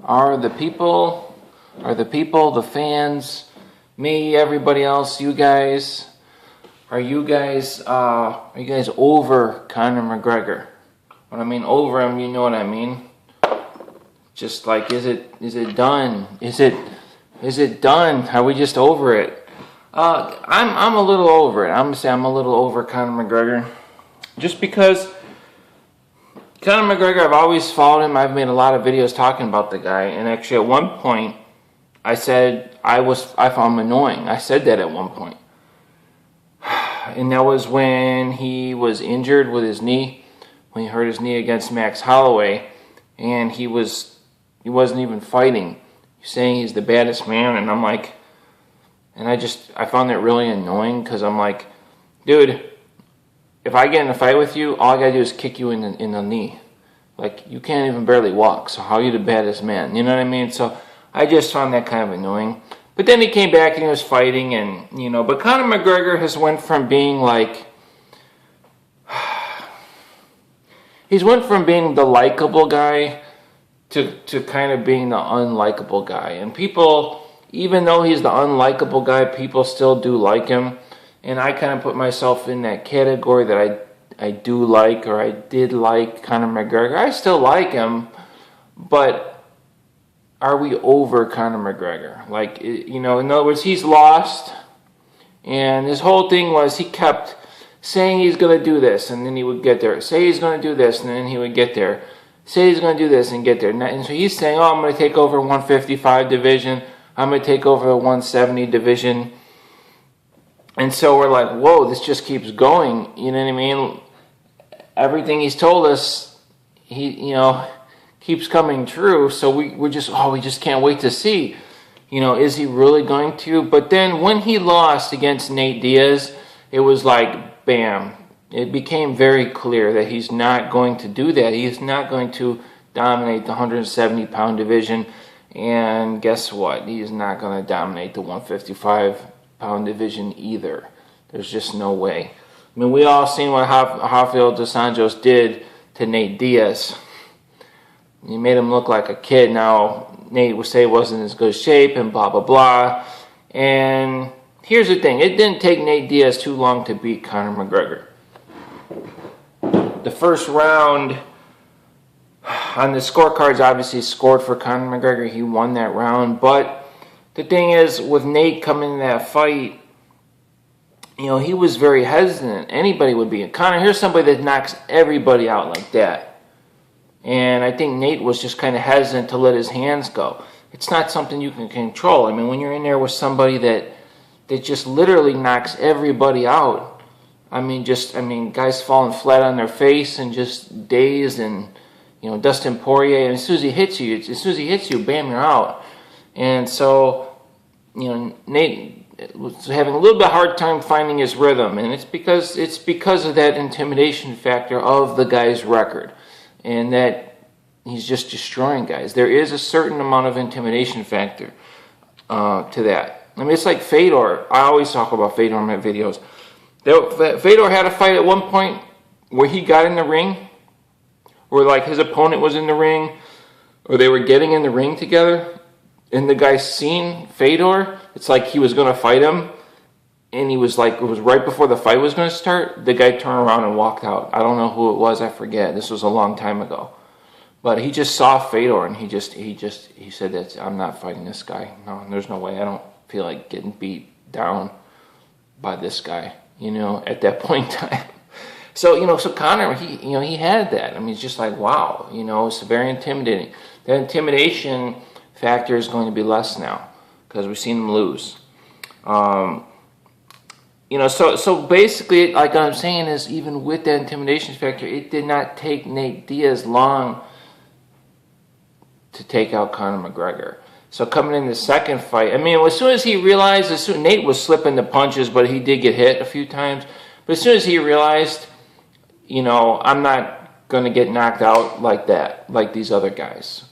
Are the people, the fans, me, everybody else, you guys, are you guys over Conor McGregor? When I mean over him, you know what I mean. Just like, is it done? Is it done? Are we just over it? I'm a little over it. I'm gonna say I'm a little over Conor McGregor, just because Conor McGregor, I've always followed him. I've made a lot of videos talking about the guy, and actually at one point I said I found him annoying. I said that at one point, and that was when he was injured with his knee, when he hurt his knee against Max Holloway, and he wasn't even fighting. He's saying he's the baddest man, and I'm like, and I found that really annoying, because I'm like, dude, if I get in a fight with you, all I gotta do is kick you in the knee. Like, you can't even barely walk, so how are you the baddest man? You know what I mean? So I just found that kind of annoying. But then he came back and he was fighting, and but Conor McGregor has went from being like, he's went from being the likable guy to kind of being the unlikable guy. And people, even though he's the unlikable guy, people still do like him. And I kind of put myself in that category that I do like, or I did like Conor McGregor. I still like him, but are we over Conor McGregor? Like, in other words, he's lost, and his whole thing was he kept saying he's going to do this, and then he would get there. Say he's going to do this, and then he would get there. Say he's going to do this and get there. And so he's saying, I'm going to take over 155 division. I'm going to take over the 170 division. And so we're like, whoa, this just keeps going. You know what I mean? Everything he's told us, he keeps coming true. So we just can't wait to see. Is he really going to? But then when he lost against Nate Diaz, it was like, bam. It became very clear that he's not going to do that. He's not going to dominate the 170-pound division. And guess what? He's not going to dominate the 155-pound division either. There's just no way. I mean, we all seen what Rafael dos Anjos did to Nate Diaz. He made him look like a kid. Now, Nate would say he wasn't in as good shape and blah, blah, blah. And here's the thing. It didn't take Nate Diaz too long to beat Conor McGregor. The first round on the scorecards obviously scored for Conor McGregor. He won that round. But the thing is, with Nate coming in that fight, he was very hesitant. Anybody would be. Conor, here's somebody that knocks everybody out like that. And I think Nate was just kind of hesitant to let his hands go. It's not something you can control. I mean, when you're in there with somebody that just literally knocks everybody out, guys falling flat on their face and just dazed, and Dustin Poirier, and as soon as he hits you, bam, you're out. And so, Nate was having a little bit hard time finding his rhythm, and it's because of that intimidation factor of the guy's record, and that he's just destroying guys. There is a certain amount of intimidation factor to that. I mean, it's like Fedor. I always talk about Fedor in my videos. Fedor had a fight at one point where he got in the ring, where like his opponent was in the ring, or they were getting in the ring together, and the guy seen Fedor. It's like he was going to fight him, and he was like, it was right before the fight was going to start. The guy turned around and walked out. I don't know who it was. I forget. This was a long time ago. But he just saw Fedor, and he said that I'm not fighting this guy. No, there's no way. I don't feel like getting beat down by this guy, at that point in time. So, so Conor, he had that. I mean, it's just like, wow, it's very intimidating. The intimidation factor is going to be less now, because we've seen him lose. So basically, like I'm saying is, even with that intimidation factor, it did not take Nate Diaz long to take out Conor McGregor. So coming in the second fight, as soon as he realized, Nate was slipping the punches, but he did get hit a few times. But as soon as he realized, I'm not going to get knocked out like that, like these other guys.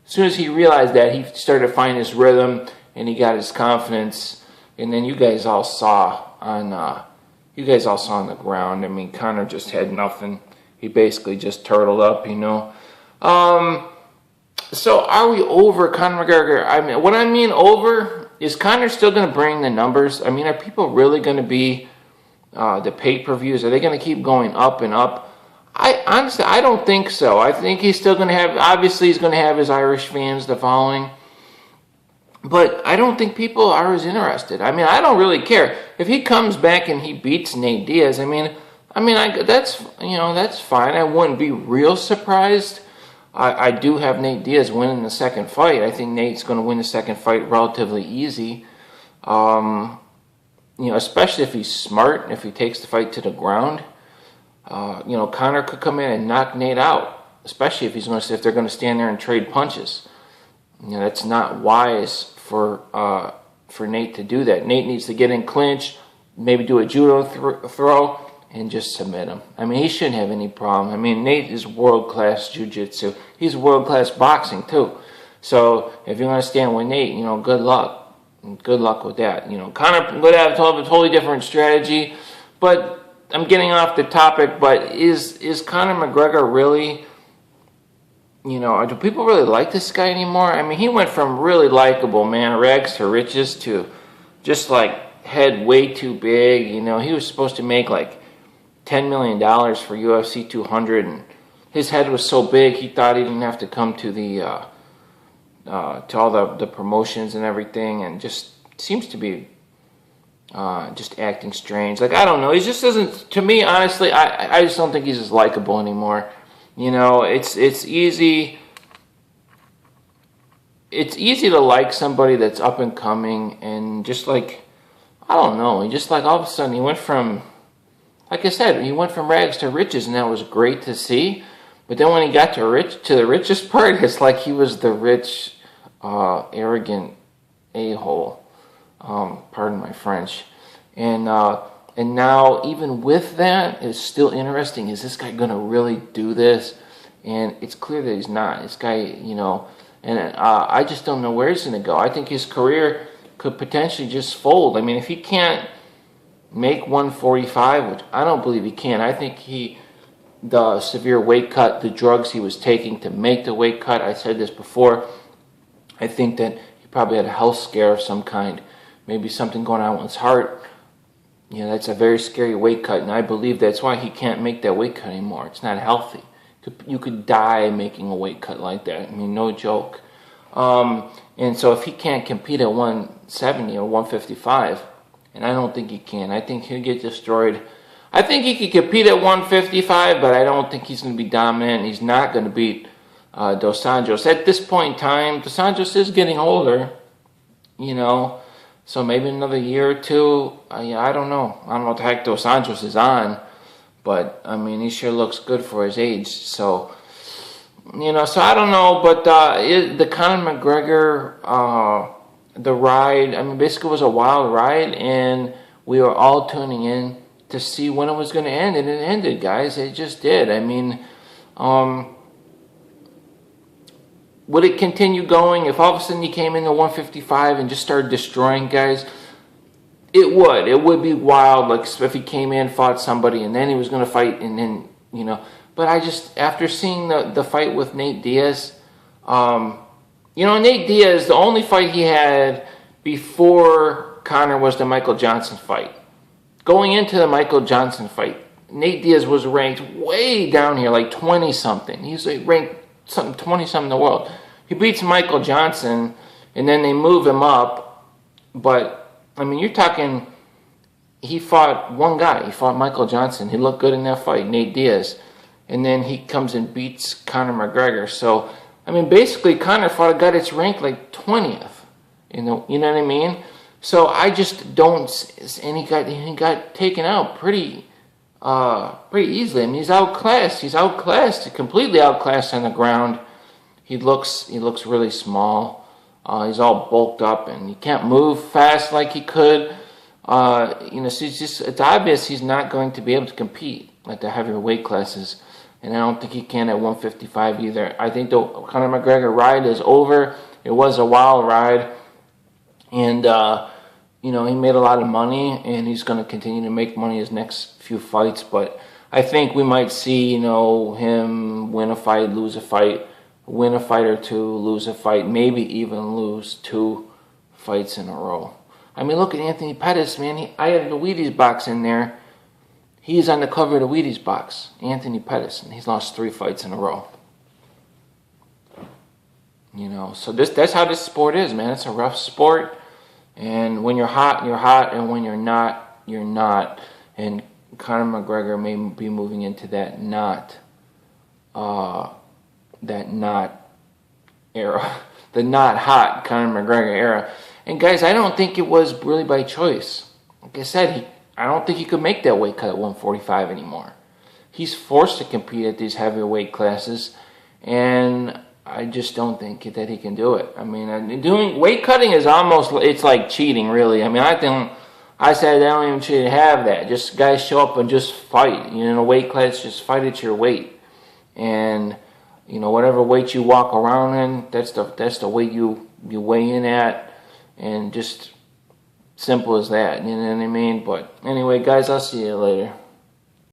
As soon as he realized that, he started to find his rhythm, and he got his confidence. And then you guys all saw on the ground. I mean, Conor just had nothing. He basically just turtled up, So are we over Conor McGregor? I mean, what I mean over is Conor still going to bring the numbers? I mean, are people really going to be the pay-per-views? Are they going to keep going up and up? I honestly, I don't think so. I think he's still going to have. Obviously, he's going to have his Irish fans, the following. But I don't think people are as interested. I mean, I don't really care if he comes back and he beats Nate Diaz. That's fine. I wouldn't be real surprised. I do have Nate Diaz winning the second fight. I think Nate's going to win the second fight relatively easy. Especially if he's smart, if he takes the fight to the ground. Conor could come in and knock Nate out, especially if they're going to stand there and trade punches. That's not wise for Nate to do that. Nate needs to get in clinch, maybe do a judo throw, and just submit him. I mean, he shouldn't have any problem. I mean, Nate is world-class jiu-jitsu. He's world-class boxing, too. So if you're going to stand with Nate, good luck. Good luck with that. Conor would have a totally different strategy. But I'm getting off the topic, but is Conor McGregor really... do people really like this guy anymore? I mean, he went from really likable, man, rags to riches, to just like head way too big. He was supposed to make like $10 million for UFC 200, and his head was so big he thought he didn't have to come to the to all the promotions and everything, and just seems to be just acting strange. Like, I don't know. He just doesn't. To me, honestly, I just don't think he's as likable anymore. It's easy. It's easy to like somebody that's up and coming, and just like, I don't know, he just like all of a sudden he went from, like I said, he went from rags to riches, and that was great to see. But then when he got to the richest part, it's like he was the rich, arrogant a-hole. Pardon my French. And now, even with that, it's still interesting. Is this guy going to really do this? And it's clear that he's not. This guy, and I just don't know where he's going to go. I think his career could potentially just fold. I mean, if he can't make 145, which I don't believe he can, I think the severe weight cut, the drugs he was taking to make the weight cut, I said this before, I think that he probably had a health scare of some kind, maybe something going on with his heart. That's a very scary weight cut, and I believe that's why he can't make that weight cut anymore. It's not healthy. You could die making a weight cut like that. I mean, no joke. And so if he can't compete at 170 or 155, and I don't think he can, I think he'll get destroyed. I think he could compete at 155, but I don't think he's going to be dominant. He's not going to beat Dos Anjos. At this point in time, Dos Anjos is getting older, so maybe another year or two. I don't know. I don't know what the heck Dos Anjos is on, but I mean, he sure looks good for his age. So, so I don't know. But the Conor McGregor, the ride, I mean, basically was a wild ride, and we were all tuning in to see when it was going to end, and it ended, guys. It just did. I mean, would it continue going if all of a sudden he came into 155 and just started destroying guys? It would. It would be wild, like if he came in, fought somebody, and then he was going to fight, and then, But I just, after seeing the fight with Nate Diaz, Nate Diaz, the only fight he had before Conor was the Michael Johnson fight. Going into the Michael Johnson fight, Nate Diaz was ranked way down here, like 20-something. He's ranked 20-something in the world. He beats Michael Johnson, and then they move him up. But, I mean, you're talking, he fought one guy. He fought Michael Johnson. He looked good in that fight, Nate Diaz. And then he comes and beats Conor McGregor. So, I mean, basically, Conor fought a guy that's ranked like 20th. You know what I mean? So I just don't, and he got taken out pretty easily. I mean, he's outclassed. He's completely outclassed on the ground. He looks really small. He's all bulked up, and he can't move fast like he could. So it's obvious he's not going to be able to compete at the heavier weight classes, and I don't think he can at 155 either. I think the Conor McGregor ride is over. It was a wild ride. And, he made a lot of money, and he's going to continue to make money his next few fights. But I think we might see, him win a fight, lose a fight, win a fight or two, lose a fight, maybe even lose 2 fights in a row. I mean, look at Anthony Pettis, man. I have the Wheaties box in there. He's on the cover of the Wheaties box, Anthony Pettis, and he's lost 3 fights in a row. You know, so that's how this sport is, man. It's a rough sport, and when you're hot, you're hot, and when you're not, you're not. And Conor McGregor may be moving into that not era, the not hot Conor McGregor era. And guys, I don't think it was really by choice. Like I said, I don't think he could make that weight cut at 145 anymore. He's forced to compete at these heavyweight classes, and I just don't think that he can do it. I mean, doing weight cutting is almost, it's like cheating, really. I mean, I said I don't even should have that. Just guys show up and just fight. You know, weight class, just fight at your weight. And, you know, whatever weight you walk around in, that's the weight you weigh in at. And just simple as that, you know what I mean? But anyway, guys, I'll see you later.